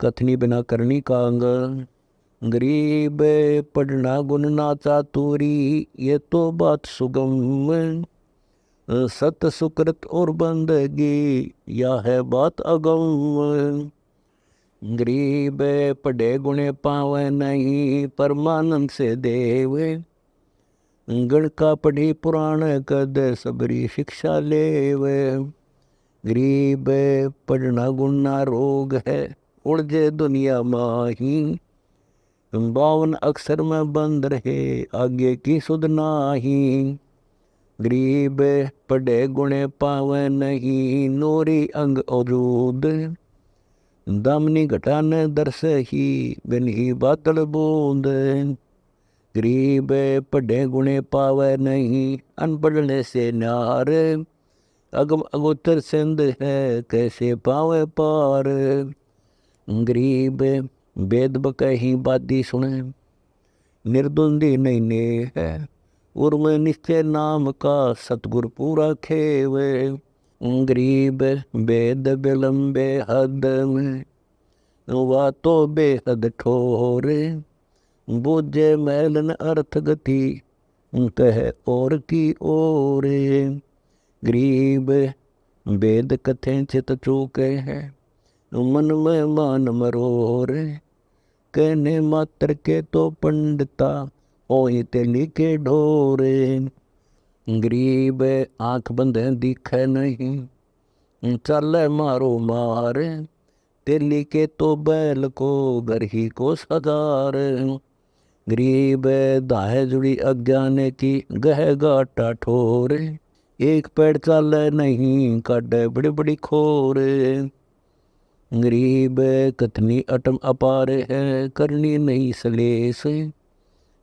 कथनी बिना करनी कांग। गरीब पढ़ना गुण ना चातुरी, ये तो बात सुगम। सत सुकृत और बंदगी, या है बात अगम। गरीब पढ़े गुणे पावे नहीं, परमानंद से देव। गण का पढ़ी पुराण कद, सबरी शिक्षा लेव। गरीब पढ़ना गुण ना रोग है, उलझे दुनिया माही। 52 अक्षर में बंद रहे, आगे की सुध नाही। गरीब पढ़े गुणे पावे नहीं, नूरी अंग अजूद। दामनी घटाने दरस ही, बिन ही बादल बूंद। गरीब पढ़े गुणे पावे नहीं, अनपढ़ने से नार। अगम अगोचर सिंध है, कैसे पावे पार। गरीब वेद बकही बादी सुने, निर्दुंदी नहीं ने है। उर्म निश्चय नाम का, सतगुर पूरा खेवे। गरीब वेद विलंबे हद में, वा तो बेहद ठोर। बूझे मैलन अर्थ गति, कहे और की ओर। गरीब वेद कथें चित चूके हैं, मन में मान मरोर। कहने मात्र के तो पंडिता, ओहि तेली के ढोरे। गरीब आंख बंदे दिखे नहीं, चले मारो मार। तेली के तो बैल को, घर ही को सदार। गरीब दाहे जुड़ी अज्ञान की, गह गाटा ठोर। एक पैर चाले नहीं, काटे बड़ी बड़ी खोर। गरीब कथनी अटम अपार है, करनी नहीं सलेस।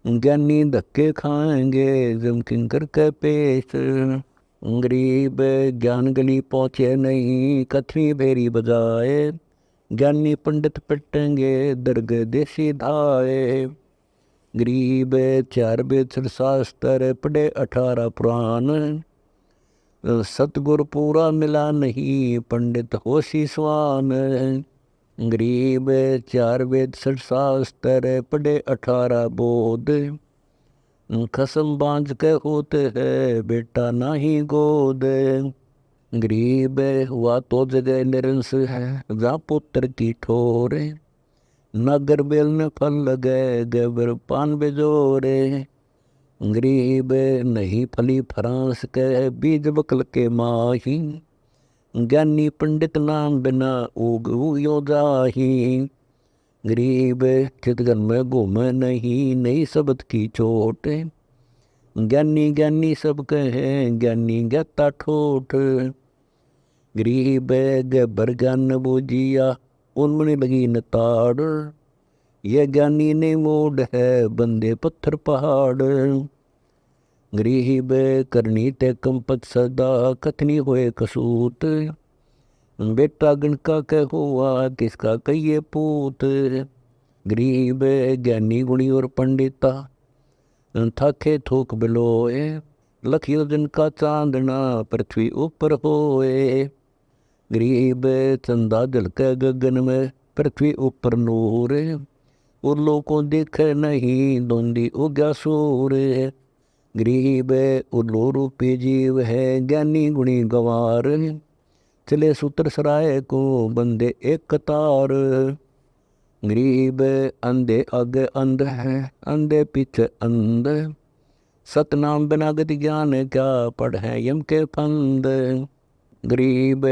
ज्ञानी धक्के खाएंगे, जम किंकर के पेश। गरीब ज्ञान गली पहुँचे नहीं, कथनी भेरी बजाए। ज्ञानी पंडित पिटेंगे, दर्ग देसी धाए। गरीब 4 वेद शास्त्र पढ़े, 18 पुराण। सतगुर पूरा मिला नहीं, पंडित होशी स्वान। गरीब 4 वेद शास्त्र पढ़े, 18 बोध। खसम बांझ के होते है, बेटा नाही गोद। गरीब हुआ तो जगह निरंस है, जहाँ पुत्र की ठोर। नगर बेल ने फल लगे, गबर पान बेजोरे। गरीब नहीं फली फ्रांस के, बीज बकल के माही। ज्ञानी पंडित नाम बिना, उग यो जाही। गरीब चितगन में घूमे नहीं, नई शब्द की चोट। ज्ञानी ज्ञानी सब कहे, ज्ञानी ज्ञाता ठोठ। गरीब गबर ज्ञान बूझिया, उनमें लगी न ताड़। ये ज्ञानी ने मोड़ है, बंदे पत्थर पहाड़। गरीब करनी ते कंपत सदा, कथनी होए कसूत। बेटा गणका कह हुआ, किसका कहिए पूत। गरीब ज्ञानी गुणी और पंडिता, थाके थोक बिलोए। लखियो दिन का चांदना, पृथ्वी ऊपर होए। गरीब चंदा झलके गगन में, पृथ्वी ऊपर नूर। उल्लू को देखे नहीं, धुंधी उग्या सूर। गरीब उल्लू रूपी जीव है, ज्ञानी गुणी गवार। चले सूत्र सराय को, बंदे एक कतार। गरीब अंधे आगे अंध है, अंधे पीछे अंध। सतनाम बिना गति ज्ञान, क्या पढ़े यम के फंद। गरीब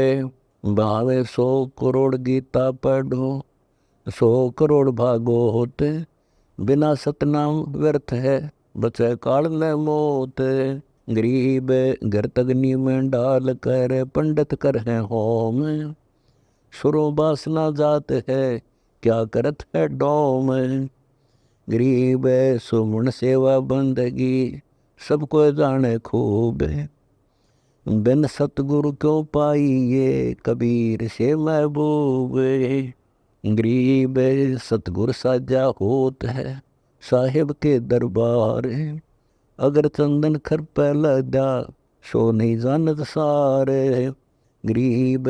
भावे 100 करोड़ गीता पढ़ो, 100 करोड़ भागवत। बिना सतनाम व्यर्थ है, बचे काल में मौत। गरीब घर तगनी में डाल कर, पंडित कर है होम। सुरो बासना जात है, क्या करत है डोम। गरीब सुमन सेवा बंदगी, सबको जाने खूब। बिन सतगुरु क्यों पाइए, कबीर से महबूब। गरीब सतगुर साजा होत है, साहिब के दरबार। अगर चंदन खर पे लगा, सो नहीं जानत सारे। गरीब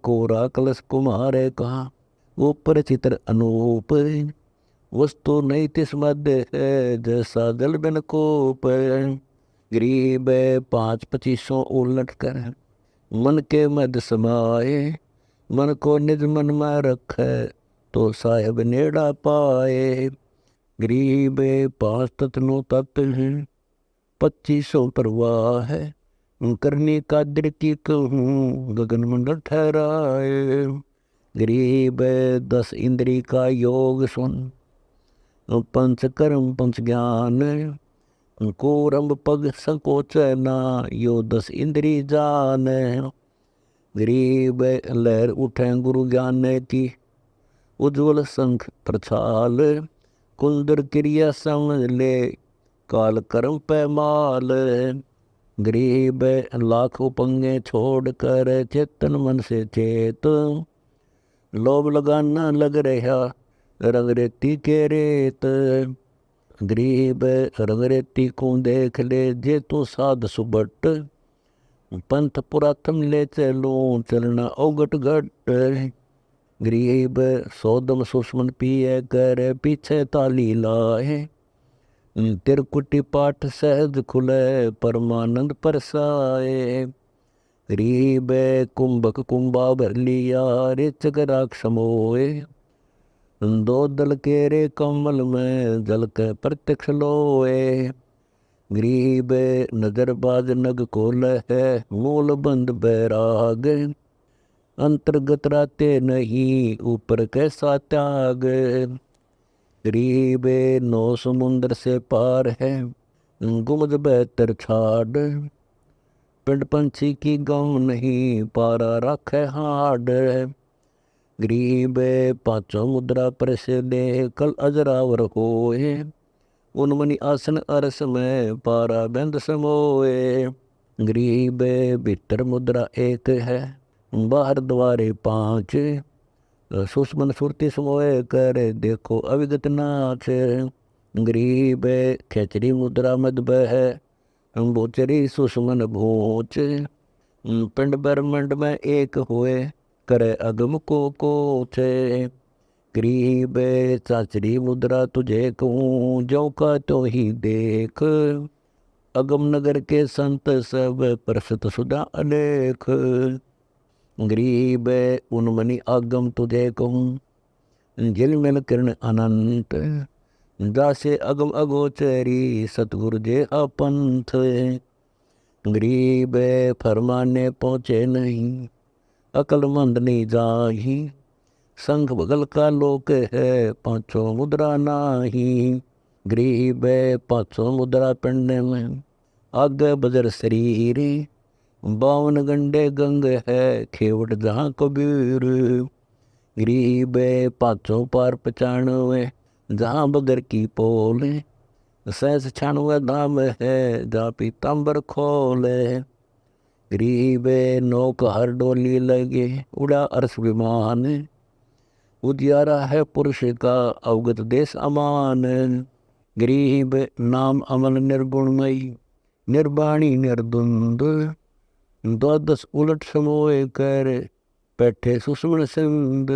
कोरा कलश कुम्हारे कहा, ऊपर चित्र अनूप, वस्तु नहीं तिस मध्य है, जैसा जल बिन कोप। गरीब 5-25 उलट कर, मन के मध्य समाए, मन को निज मन में रखे, तो साहेब नेड़ा पाए। गरीब 5 तत्वों तत्व हैं, 2500 परवाह है, करनी कादर की कहूँ, गगन मंडल ठहराए। गरीब 10 इंद्री का योग सुन, पंच कर्म पंच ज्ञान, कोरम पग संकोच ना, यो 10 इंद्री जान। गरीब लहर उठे गुरु ज्ञान की, उज्ज्वल संख प्रछाल, कुंदर क्रिया समझ ले, काल कर्म पैमाल। गरीब लाखों पंगे छोड़ कर, चेतन मन से चेत, लोभ लगाना लग रहा रंग रेती के रेत। गरीब रंग रेती को देख ले, जे तू साध सुबट, पंथ पुरातन ले चलूं, चलना औगट घट। गरीब सोदम सुषमन पिए कर, पीछे ताली लाए, तिरकुटी पाठ सहज खुले, परमानंद परसाए। गरीब कुंभक कुंभा भर लिया, रेचक राख समोए, दो दल के रे कमल में, जल के प्रत्यक्ष लोए। गरीब नजरबाज नग कोल है, मूल बंद बैराग, अंतर्गत राते नहीं, ऊपर कैसा त्याग। गरीब 9 समुंदर से पार है, गुमज बेहतर छाड़, पिंड पंछी की गम नहीं, पारा रखे हाड। गरीब 5 मुद्रा पर से ले, कल अजरावर होए, उनमनि आसन अरस में, पारा बंद समोए। गरीब भीतर मुद्रा एक है, बाहर द्वारे 5, सुषमन सुरति समोए कर, देखो अविगत नाच। गरीब खेचरी मुद्रा मद है, भूचरी सुषमन भूच, पिंड ब्रह्मंड में एक हुए, करे अगम को कोचे। गरीब चाचरी मुद्रा तुझे कहूँ, जो का तो ही देख, अगम नगर के संत सब प्रसत सुधा अलेख। गरीब उन्मनि आगम तुझे कहूँ, झिलमिल किरण अनंत, दासे अगम अगोचरी, सतगुरु जे अपंथ। गरीब फरमाने पहुँचे नहीं, अकलमंद नहीं जाही, संघ बगल का लोक है, 5 मुद्रा नाही। गरीब 5 मुद्रा पिंड में, आगे बजर शरीर, 52 गंडे गंग है, खेवट जहाँ कबीर। गरीब 5 पार 95, जहाँ बगर की पोल, सहस 96 धाम है, जहाँ पीताम्बर खोले। गरीब 9 हर डोली लगे, उड़ा अर्श विमान, उजियारा है पुरुष का, अवगत देश अमान। गरीब नाम अमल निर्गुणमयी, निर्वाणी निर्द्वंद, 12 उलट समोए कर, बैठे सुषमन सिंध।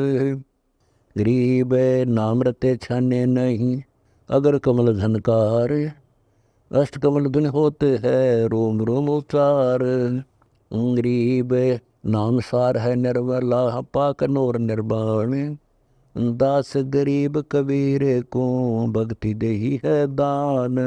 गरीब नाम रते छाने नहीं, अगर कमल झनकार, अष्ट कमल धुन होते है, रोम रोम उच्चार। गरीब नाम सार है निर्मला, पाक नोर निर्वाण, दास गरीब कबीर को, भक्ति देही है दान।